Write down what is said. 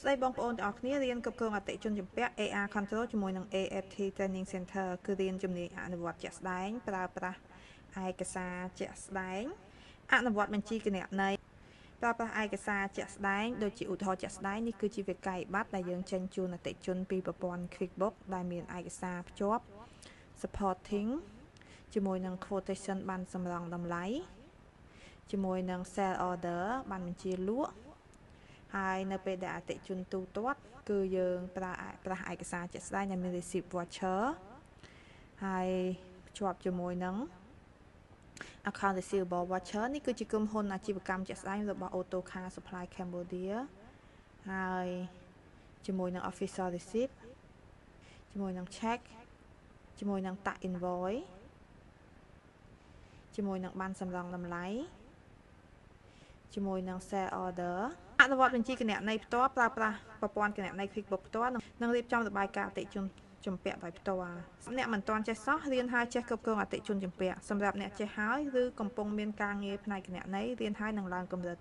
ស្ដីបងប្អូនទាំងអស់គ្នារៀនគ្រប់គ្រងអតិថិជនជំពាក់ AR Control ជាមួយនឹង AFT Training Center គឺរៀនជំនាញអនុវត្តជាក់ស្ដែងប្រើប្រាស់ឯកសារជាក់ស្ដែងអនុវត្តបញ្ជីគណនេយ្យប្រើប្រាស់ឯកសារជាក់ស្ដែងដូចជាឧទាហរណ៍ជាក់ស្ដែងនេះគឺជាវិក័យប័ត្រដែលយើងចេញជូនអតិថិជនពីប្រព័ន្ធ QuickBooks ដែលមានឯកសារភ្ជាប់ supporting ជាមួយនឹង quotation បានសម្រង់តម្លៃជាមួយនឹង sell order បានបញ្ជាលក់ហើយនៅពេលដែលអតិថិជនទូទាត់គឺយើងប្រើប្រាស់ឯកសារជាក់ស្ដែងដែលមាន receipt voucher ហើយភ្ជាប់ជាមួយនឹង account receivable voucher នេះគឺជាក្រុមហ៊ុនអាជីវកម្មជាក់ស្ដែងរបស់ Autocar Supply Cambodia ហើយជាមួយនឹង official receipt ជាមួយនឹង check ជាមួយនឹងតាក់ invoice ជាមួយនឹងបានសម្រង់តម្លៃជាមួយនឹង sell order អនុវត្តបញ្ជីគណនេយ្យផ្ទាល់ប្រើប្រាស់ប្រព័ន្ធគណនេយ្យ QuickBooks ផ្ទាល់និងរៀបចំរបាយការណ៍អតិថិជនជំពាក់ដោយផ្ទាល់អ្នកមិនទាន់ចេះសោះរៀនហើយចេះគ្រប់គ្រងអតិថិជនជំពាក់សម្រាប់អ្នកចេះហើយឬកំពុងមានការងារផ្នែកគណនេយ្យរៀនហើយនឹងឡើងកម្រិត